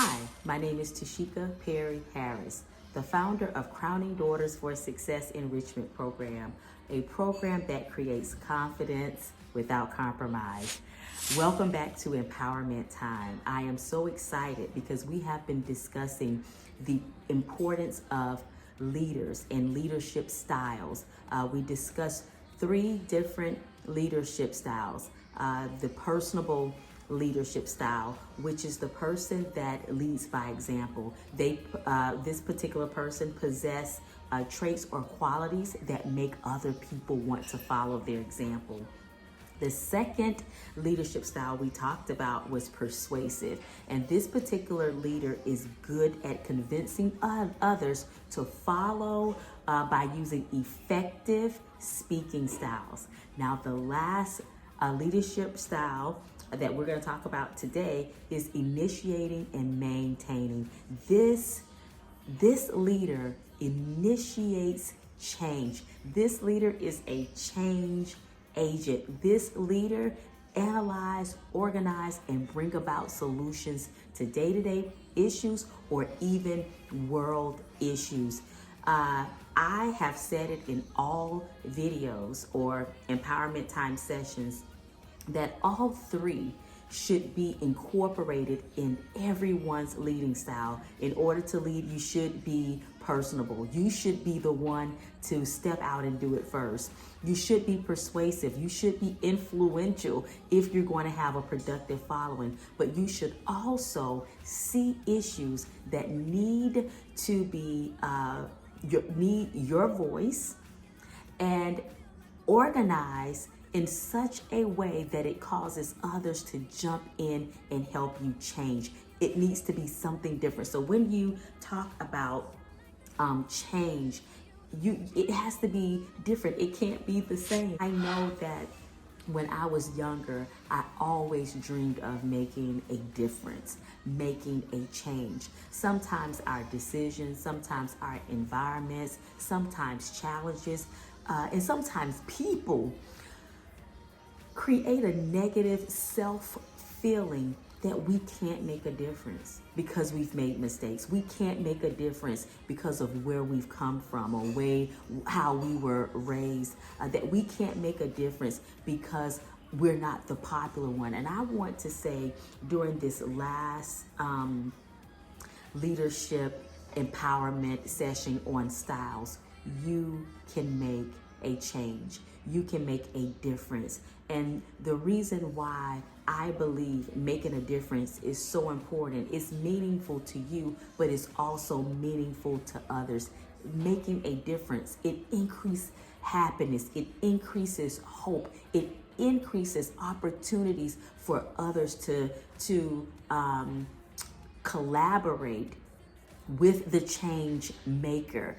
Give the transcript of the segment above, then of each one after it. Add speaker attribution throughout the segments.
Speaker 1: Hi, my name is TASHEEKIA Perry Harris, the founder of Crowning Daughters for Success Enrichment Program, a program that creates confidence without compromise. Welcome back to Empowerment Time. I am so excited because we have been discussing the importance of leaders and leadership styles. We discussed 3 different leadership styles. The personable leadership style, which is the person that leads by example. This particular person possess traits or qualities that make other people want to follow their example. The second leadership style we talked about was persuasive, and this particular leader is good at convincing others to follow by using effective speaking styles. Now, the last leadership style that we're going to talk about today is initiating and maintaining. This leader initiates change. This leader is a change agent. This leader analyze, organize, and bring about solutions to day-to-day issues or even world issues. I have said it in all videos or empowerment time sessions that all 3 should be incorporated in everyone's leading style. In order to lead, you should be personable. You should be the one to step out and do it first. You should be persuasive. You should be influential if you're going to have a productive following. But you should also see issues that need to be, need your voice and organize in such a way that it causes others to jump in and help you change. It needs to be something different. So when you talk about change, it has to be different. It can't be the same. I know that when I was younger, I always dreamed of making a difference, making a change. Sometimes our decisions, sometimes our environments, sometimes challenges, and sometimes people create a negative self-feeling that we can't make a difference because we've made mistakes. We can't make a difference because of where we've come from or how we were raised. That we can't make a difference because we're not the popular one. And I want to say during this last leadership empowerment session on styles, you can make a change. You can make a difference. And the reason why I believe making a difference is so important, it's meaningful to you, but it's also meaningful to others. Making a difference, it increases happiness, it increases hope, it increases opportunities for others to collaborate with the change maker.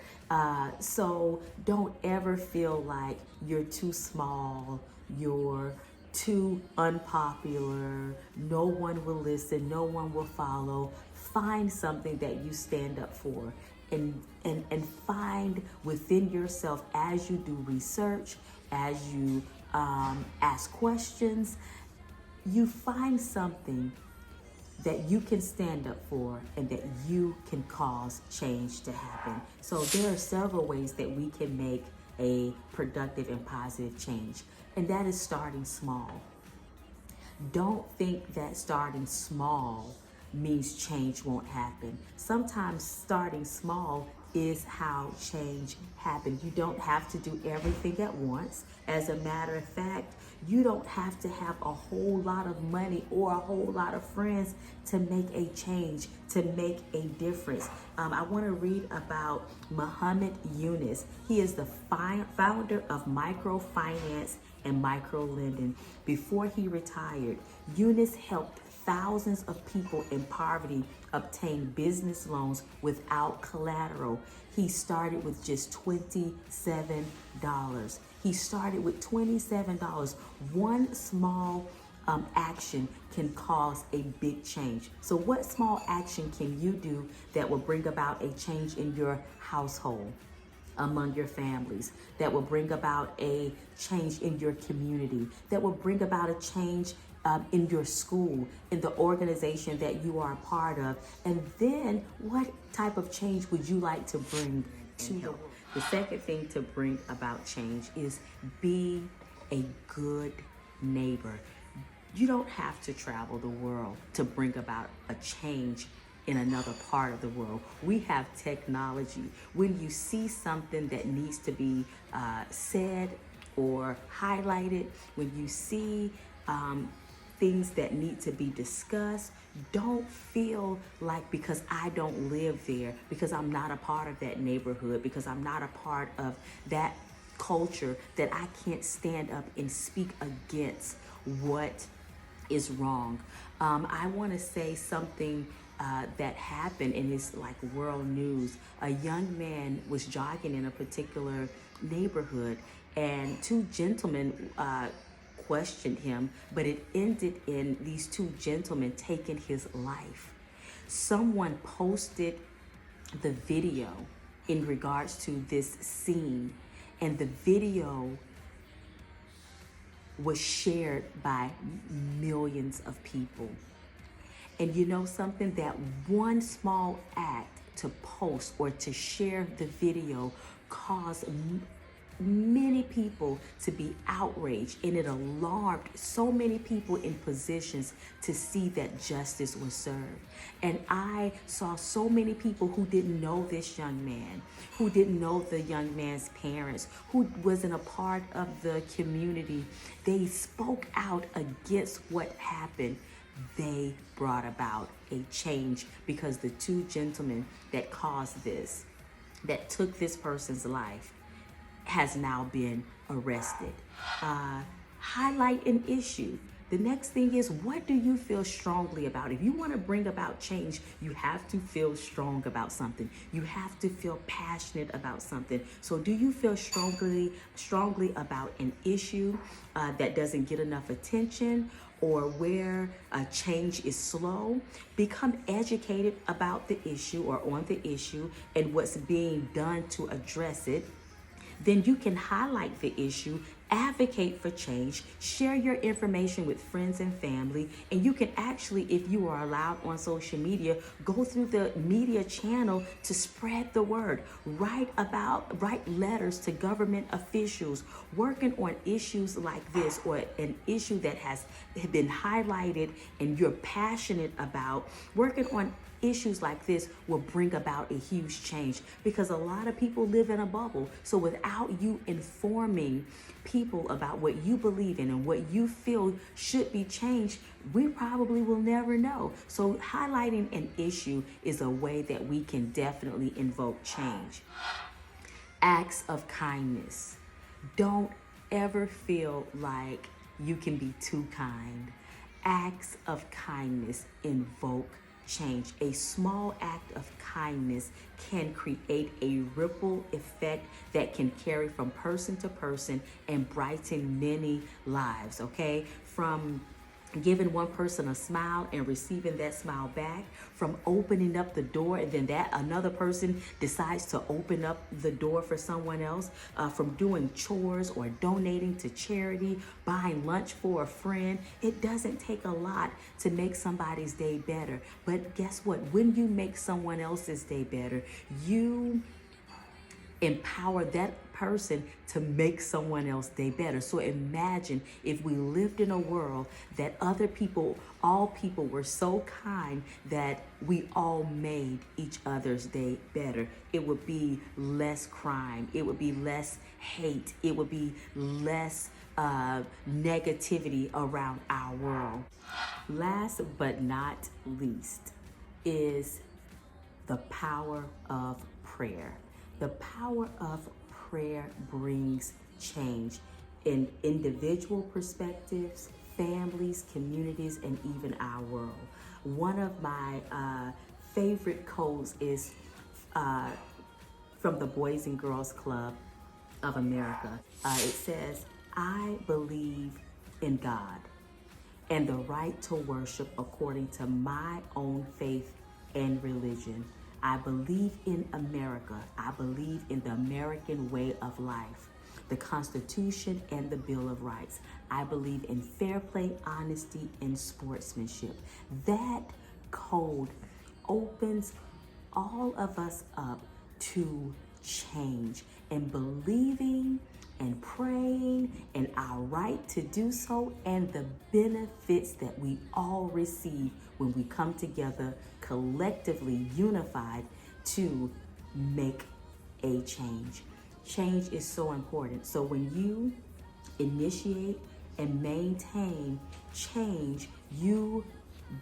Speaker 1: So don't ever feel like you're too small, you're too unpopular, no one will listen, no one will follow. Find something that you stand up for and find within yourself as you do research, as you ask questions, you find something that you can stand up for and that you can cause change to happen. So there are several ways that we can make a productive and positive change, and that is starting small. Don't think that starting small means change won't happen. Sometimes starting small is how change happens. You don't have to do everything at once. As a matter of fact, you don't have to have a whole lot of money or a whole lot of friends to make a change, to make a difference. I want to read about Muhammad Yunus. He is the founder of microfinance and microlending. Before he retired, Yunus helped thousands of people in poverty obtain business loans without collateral. He started with just $27. He started with $27. One small action can cause a big change. So what small action can you do that will bring about a change in your household? among your families, that will bring about a change in your community, that will bring about a change in your school, in the organization that you are a part of. And then what type of change would you like to bring to the world? The second thing to bring about change is be a good neighbor. You don't have to travel the world to bring about a change in another part of the world. We have technology. When you see something that needs to be said or highlighted, when you see things that need to be discussed, don't feel like because I don't live there, because I'm not a part of that neighborhood, because I'm not a part of that culture, that I can't stand up and speak against what is wrong. I want to say something that happened in this like world news. A young man was jogging in a particular neighborhood, and two gentlemen questioned him, but it ended in these two gentlemen taking his life. Someone posted the video in regards to this scene, and the video was shared by millions of people. And you know something? That one small act to post or to share the video caused many people to be outraged, and it alarmed so many people in positions to see that justice was served. And I saw so many people who didn't know this young man, who didn't know the young man's parents, who wasn't a part of the community. They spoke out against what happened. They brought about a change because the two gentlemen that caused this, that took this person's life, has now been arrested. Highlight an issue. The next thing is, what do you feel strongly about? If you want to bring about change, you have to feel strong about something. You have to feel passionate about something. So do you feel strongly about an issue that doesn't get enough attention, or where change is slow? Become educated about the issue or on the issue and what's being done to address it. Then you can highlight the issue, advocate for change, share your information with friends and family, and you can actually, if you are allowed on social media, go through the media channel to spread the word. Write letters to government officials working on issues like this, or an issue that has been highlighted and you're passionate about. Working on issues like this will bring about a huge change, because a lot of people live in a bubble. So without you informing people about what you believe in and what you feel should be changed, we probably will never know. So highlighting an issue is a way that we can definitely invoke change. Acts of kindness. Don't ever feel like you can be too kind. Acts of kindness invoke change. A small act of kindness can create a ripple effect that can carry from person to person and brighten many lives, okay? From giving one person a smile and receiving that smile back, from opening up the door and then that another person decides to open up the door for someone else, from doing chores or donating to charity, buying lunch for a friend. It doesn't take a lot to make somebody's day better. But guess what? When you make someone else's day better, you empower that person to make someone else's day better. So imagine if we lived in a world that all people were so kind that we all made each other's day better. It would be less crime. It would be less hate. It would be less negativity around our world. Last but not least is the power of prayer. The power of prayer brings change in individual perspectives, families, communities, and even our world. One of my favorite quotes is from the Boys and Girls Club of America. It says, "I believe in God and the right to worship according to my own faith and religion. I believe in America. I believe in the American way of life, the Constitution and the Bill of Rights. I believe in fair play, honesty, and sportsmanship. That code opens all of us up to change and believing and praying and our right to do so, and the benefits that we all receive when we come together collectively unified to make a change. Change is so important. So when you initiate and maintain change, you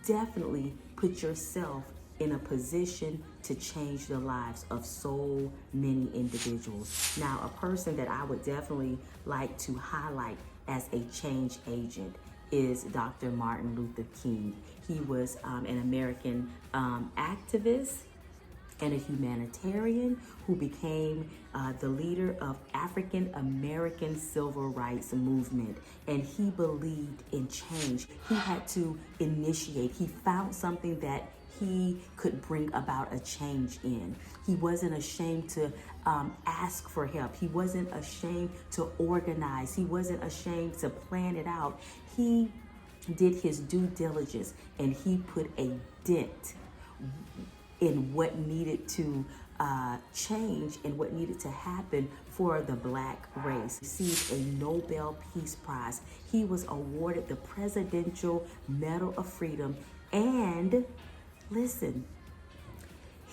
Speaker 1: definitely put yourself in a position to change the lives of so many individuals. Now, a person that I would definitely like to highlight as a change agent is Dr. Martin Luther King. He was an American activist and a humanitarian who became the leader of African American civil rights movement. And he believed in change. He had to initiate. He found something that he could bring about a change in. He wasn't ashamed to ask for help. He wasn't ashamed to organize. He wasn't ashamed to plan it out. He did his due diligence, and he put a dent in what needed to change and what needed to happen for the Black race. He received a Nobel Peace Prize. He was awarded the Presidential Medal of Freedom, and listen,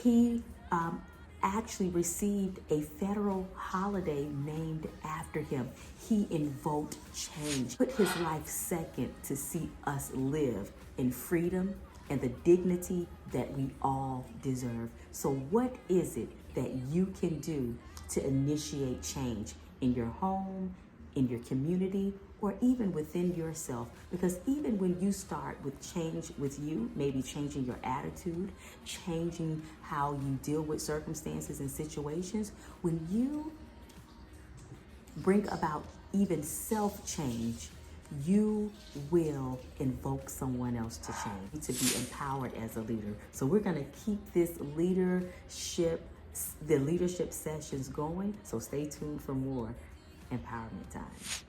Speaker 1: he actually received a federal holiday named after him. He invoked change, put his life second to see us live in freedom and the dignity that we all deserve. So what is it that you can do to initiate change in your home, in your community, or even within yourself? Because even when you start with change with you, maybe changing your attitude, changing how you deal with circumstances and situations, when you bring about even self-change, you will invoke someone else to change, to be empowered as a leader. So we're going to keep the leadership sessions going. So stay tuned for more empowerment time.